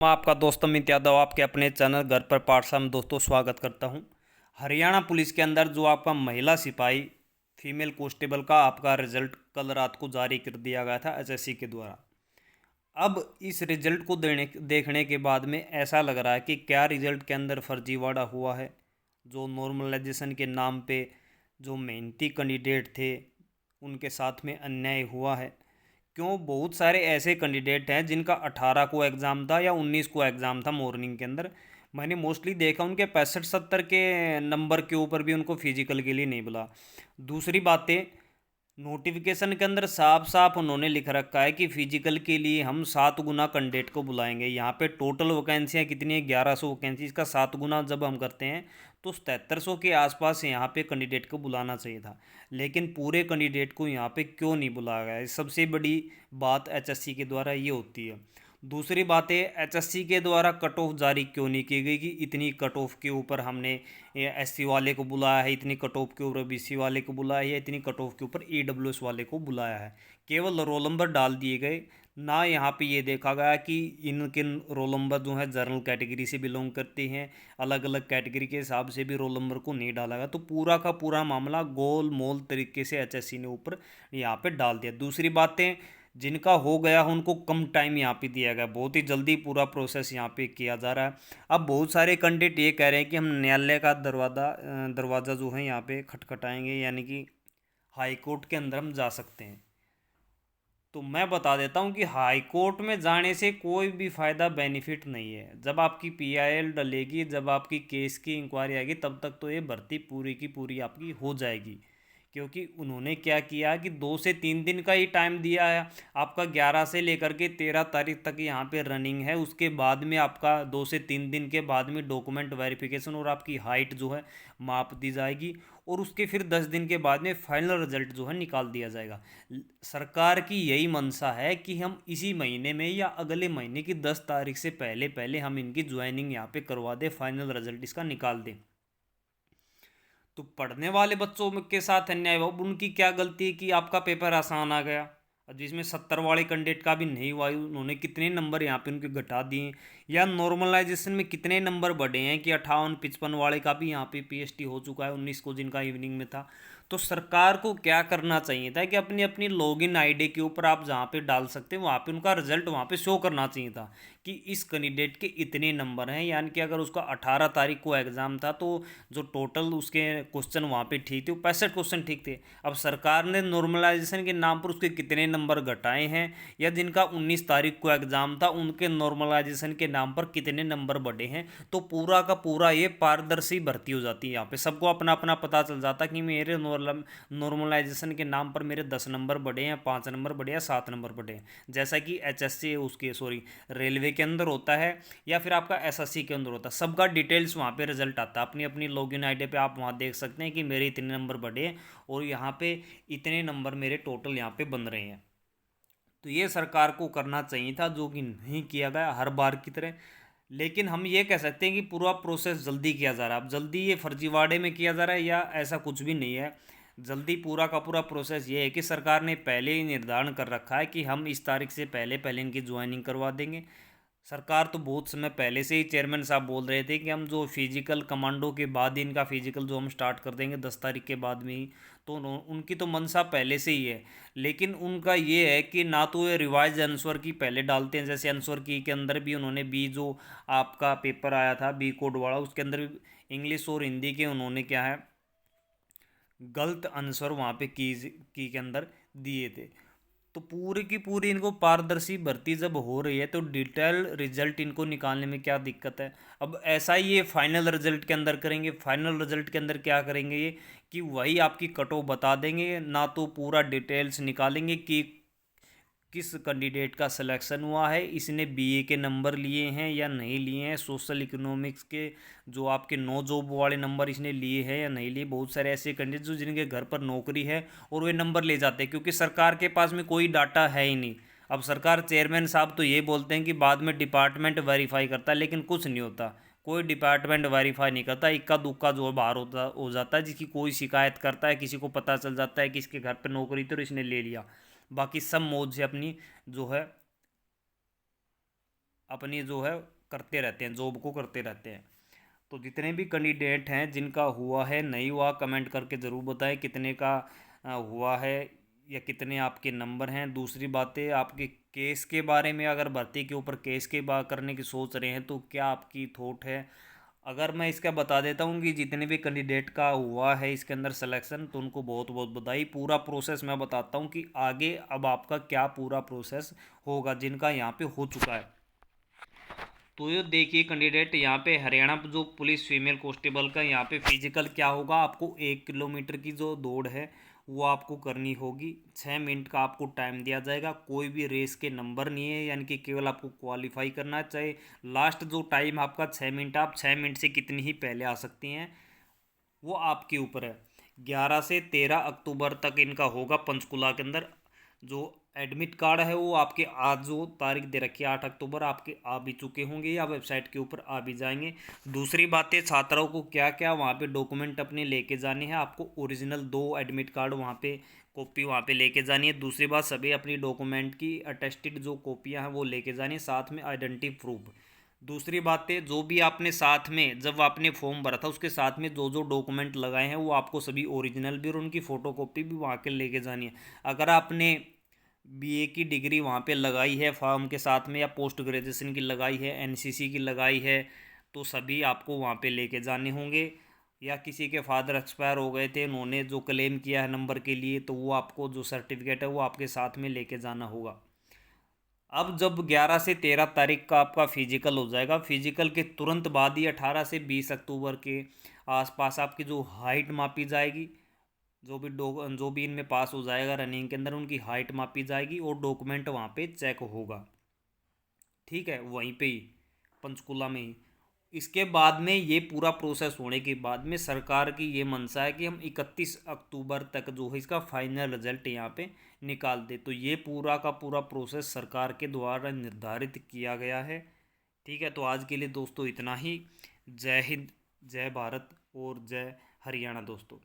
मैं आपका दोस्त अमित यादव आपके अपने चैनल घर पर पाठशाला में दोस्तों स्वागत करता हूं। हरियाणा पुलिस के अंदर जो आपका महिला सिपाही फीमेल कांस्टेबल का आपका रिजल्ट कल रात को जारी कर दिया गया था एसएससी के द्वारा। अब इस रिजल्ट को देखने के बाद में ऐसा लग रहा है कि क्या रिजल्ट के अंदर फर्जीवाड़ा हुआ है। जो नॉर्मलाइजेशन के नाम पे जो मेहनती कैंडिडेट थे उनके साथ में अन्याय हुआ है। क्यों, बहुत सारे ऐसे कैंडिडेट हैं जिनका 18 को एग्ज़ाम था या 19 को एग्ज़ाम था मॉर्निंग के अंदर। मैंने मोस्टली देखा उनके 65-70 के नंबर के ऊपर भी उनको फिजिकल के लिए नहीं बुला। दूसरी बातें, नोटिफिकेशन के अंदर साफ साफ उन्होंने लिख रखा है कि फिजिकल के लिए हम 7 गुना कैंडिडेट को बुलाएंगे। यहाँ पे टोटल वैकेंसियाँ कितनी है, 1100 वैकेंसी। इसका 7 गुना जब हम करते हैं तो 7300 के आसपास यहाँ पे कैंडिडेट को बुलाना चाहिए था। लेकिन पूरे कैंडिडेट को यहाँ पे क्यों नहीं बुलाया गया, सबसे बड़ी बात एचएससी के द्वारा ये होती है। दूसरी बात है, एचएससी के द्वारा कट ऑफ जारी क्यों नहीं की गई कि इतनी कट ऑफ के ऊपर हमने एससी वाले को बुलाया है, इतनी कट ऑफ के ऊपर बीसी वाले को बुलाया है, इतनी कट ऑफ के ऊपर ईडब्ल्यूएस वाले को बुलाया है। केवल रोल नंबर डाल दिए गए, ना यहाँ पे ये देखा गया कि इनके रोल नंबर जो है जनरल कैटेगरी से बिलोंग करते हैं, अलग अलग कैटेगरी के हिसाब से भी रोल नंबर को नहीं डाला गया। तो पूरा का पूरा मामला गोल मोल तरीके से एचएससी ने ऊपर यहाँ पे डाल दिया। दूसरी बातें, जिनका हो गया उनको कम टाइम यहाँ पे दिया गया, बहुत ही जल्दी पूरा प्रोसेस यहाँ पे किया जा रहा है। अब बहुत सारे कैंडिडेट ये कह रहे हैं कि हम न्यायालय का दरवाज़ा जो है यहाँ पे खटखटाएंगे, यानी कि हाई कोर्ट के अंदर हम जा सकते हैं। तो मैं बता देता हूँ कि हाई कोर्ट में जाने से कोई भी फ़ायदा बेनिफिट नहीं है। जब आपकी पीआईएल डलेगी, जब आपकी केस की इंक्वायरी आएगी, तब तक तो ये भर्ती पूरी की पूरी आपकी हो जाएगी। क्योंकि उन्होंने क्या किया कि 2 से 3 दिन का ही टाइम दिया है। आपका 11 से लेकर के 13 तारीख तक यहाँ पे रनिंग है। उसके बाद में आपका 2 से 3 दिन के बाद में डॉक्यूमेंट वेरिफिकेशन और आपकी हाइट जो है माप दी जाएगी, और उसके फिर 10 दिन के बाद में फाइनल रिजल्ट जो है निकाल दिया जाएगा। सरकार की यही मंशा है कि हम इसी महीने में या अगले महीने की 10 तारीख से पहले पहले हम इनकी ज्वाइनिंग यहाँ पे करवा दें, फाइनल रिजल्ट इसका निकाल दें। तो पढ़ने वाले बच्चों के साथ अन्याय हुआ। उनकी क्या गलती है कि आपका पेपर आसान आ गया, और जिसमें 70 वाले कैंडिडेट का भी नहीं हुआ, उन्होंने कितने नंबर यहाँ पे उनके घटा दिए। या नॉर्मलाइजेशन में कितने नंबर बढ़े हैं कि 58-55 वाले का भी यहाँ पे पीएचडी हो चुका है 19 को, जिनका इवनिंग में था। तो सरकार को क्या करना चाहिए था कि अपनी अपनी लॉगिन आईडी के ऊपर आप जहाँ पे डाल सकते हैं वहाँ पे उनका रिजल्ट वहाँ पे शो करना चाहिए था कि इस कैंडिडेट के इतने नंबर हैं। यानी कि अगर उसका 18 तारीख को एग्ज़ाम था तो जो टोटल उसके क्वेश्चन वहाँ पे ठीक थे वो 65 क्वेश्चन ठीक थे। अब सरकार ने नॉर्मलाइजेशन के नाम पर उसके कितने नंबर घटाए हैं, या जिनका 19 तारीख को एग्ज़ाम था उनके नॉर्मलाइजेशन के नाम पर कितने नंबर बढ़े हैं, तो पूरा का पूरा ये पारदर्शी भर्ती हो जाती है। यहाँ पे सबको अपना अपना पता चल जाता कि मेरे नॉर्मलाइजेशन के नाम पर मेरे 10 नंबर बढ़े हैं, 5 नंबर बढ़े हैं, 7 नंबर बढ़े हैं। जैसा कि एचएससी उसके रेलवे के अंदर होता है या फिर आपका एसएससी के अंदर होता है, सबका डिटेल्स वहाँ पे रिजल्ट आता है। अपनी अपनी लॉगिन आईडी पे आप वहाँ देख सकते हैं कि मेरे इतने नंबर बढ़े हैं और यहाँ पे इतने नंबर मेरे टोटल यहाँ पे बन रहे हैं। तो ये सरकार को करना चाहिए था, जो कि नहीं किया गया हर बार की तरह। लेकिन हम ये कह सकते हैं कि पूरा प्रोसेस जल्दी किया जा रहा है। अब जल्दी ये फर्जीवाड़े में किया जा रहा है या ऐसा कुछ भी नहीं है। जल्दी पूरा का पूरा प्रोसेस ये है कि सरकार ने पहले ही निर्धारण कर रखा है कि हम इस तारीख से पहले पहले इनकी ज्वाइनिंग करवा देंगे। सरकार तो बहुत समय पहले से ही, चेयरमैन साहब बोल रहे थे कि हम जो फिजिकल कमांडो के बाद ही इनका फिजिकल जो हम स्टार्ट कर देंगे 10 तारीख के बाद में ही। तो उनकी तो मंशा पहले से ही है। लेकिन उनका ये है कि ना तो ये रिवाइज आंसर की पहले डालते हैं, जैसे आंसर की के अंदर भी उन्होंने बी जो आपका पेपर आया था बी कोड वाला, उसके अंदर भी इंग्लिश और हिंदी के उन्होंने क्या है गलत आंसर वहाँ पे की के अंदर दिए थे। तो पूरी की पूरी इनको पारदर्शी भर्ती जब हो रही है तो डिटेल रिजल्ट इनको निकालने में क्या दिक्कत है। अब ऐसा ही ये फाइनल रिजल्ट के अंदर करेंगे। फाइनल रिजल्ट के अंदर क्या करेंगे ये कि वही आपकी कट ऑफ बता देंगे, ना तो पूरा डिटेल्स निकालेंगे कि किस कैंडिडेट का सिलेक्शन हुआ है, इसने बीए के नंबर लिए हैं या नहीं लिए हैं, सोशल इकोनॉमिक्स के जो आपके नो जॉब वाले नंबर इसने लिए हैं या नहीं लिए। बहुत सारे ऐसे कैंडिडेट जो जिनके घर पर नौकरी है और वे नंबर ले जाते हैं, क्योंकि सरकार के पास में कोई डाटा है ही नहीं। अब सरकार, चेयरमैन साहब तो ये बोलते हैं कि बाद में डिपार्टमेंट वेरीफाई करता है, लेकिन कुछ नहीं होता। कोई डिपार्टमेंट वेरीफाई नहीं करता, इक्का दुक्का जो है बाहर हो जाता है। जिसकी कोई शिकायत करता है, किसी को पता चल जाता है कि इसके घर पर नौकरी थी और इसने ले लिया, बाकी सब मौज से अपनी जो है अपनी जो है करते रहते हैं, जॉब को करते रहते हैं। तो जितने भी कैंडिडेट हैं जिनका हुआ है नहीं हुआ, कमेंट करके ज़रूर बताएं कितने का हुआ है या कितने आपके नंबर हैं। दूसरी बात है, आपके केस के बारे में, अगर भर्ती के ऊपर केस के बात करने की सोच रहे हैं तो क्या आपकी थॉट है। अगर मैं इसका बता देता हूँ कि जितने भी कैंडिडेट का हुआ है इसके अंदर सिलेक्शन, तो उनको बहुत बहुत बधाई। पूरा प्रोसेस मैं बताता हूँ कि आगे अब आपका क्या पूरा प्रोसेस होगा जिनका यहाँ पे हो चुका है। तो ये देखिए कैंडिडेट, यहाँ पे हरियाणा जो पुलिस फीमेल कांस्टेबल का यहाँ पे फिजिकल क्या होगा, आपको 1 किलोमीटर की जो दौड़ है वो आपको करनी होगी। 6 मिनट का आपको टाइम दिया जाएगा। कोई भी रेस के नंबर नहीं है, यानी कि केवल आपको क्वालिफाई करना चाहिए। लास्ट जो टाइम आपका 6 मिनट, आप 6 मिनट से कितनी ही पहले आ सकती हैं वो आपके ऊपर है। 11 से 13 अक्टूबर तक इनका होगा पंचकुला के अंदर। जो एडमिट कार्ड है वो आपके आज जो तारीख दे रखी है 8 अक्टूबर, आपके आ भी चुके होंगे या वेबसाइट के ऊपर आ भी जाएंगे। दूसरी बात है, छात्रों को क्या क्या वहाँ पे डॉक्यूमेंट अपने लेके जाने हैं। आपको ओरिजिनल 2 एडमिट कार्ड वहाँ पे कॉपी वहाँ पे लेके जानी है। दूसरी बात, सभी अपनी डॉक्यूमेंट की अटेस्टेड जो कॉपियाँ हैं वो लेके जानी है, साथ में आइडेंटिटी प्रूफ। दूसरी बात है, जो भी आपने साथ में जब आपने फॉर्म भरा था उसके साथ में जो जो डॉक्यूमेंट लगाए हैं वो आपको सभी ओरिजिनल भी और उनकी फ़ोटोकॉपी भी वहाँ के लेके जानी है। अगर आपने बीए की डिग्री वहाँ पे लगाई है फॉर्म के साथ में, या पोस्ट ग्रेजुएशन की लगाई है, एनसीसी की लगाई है, तो सभी आपको वहाँ पे लेके जाने होंगे। या किसी के फादर एक्सपायर हो गए थे, उन्होंने जो क्लेम किया है नंबर के लिए, तो वो आपको जो सर्टिफिकेट है वो आपके साथ में लेके जाना होगा। अब जब 11 से 13 तारीख का आपका फिजिकल हो जाएगा, फिजिकल के तुरंत बाद ही 18 से 20 अक्टूबर के आसपास आपकी जो हाइट मापी जाएगी। जो भी इनमें पास हो जाएगा रनिंग के अंदर उनकी हाइट मापी जाएगी और डॉक्यूमेंट वहाँ पे चेक होगा। ठीक है, वहीं पे ही पंचकुला में ही। इसके बाद में ये पूरा प्रोसेस होने के बाद में सरकार की ये मंशा है कि हम 31 अक्टूबर तक जो है इसका फाइनल रिजल्ट यहाँ पे निकाल दे। तो ये पूरा का पूरा प्रोसेस सरकार के द्वारा निर्धारित किया गया है। ठीक है, तो आज के लिए दोस्तों इतना ही। जय हिंद, जय भारत और जय हरियाणा दोस्तों।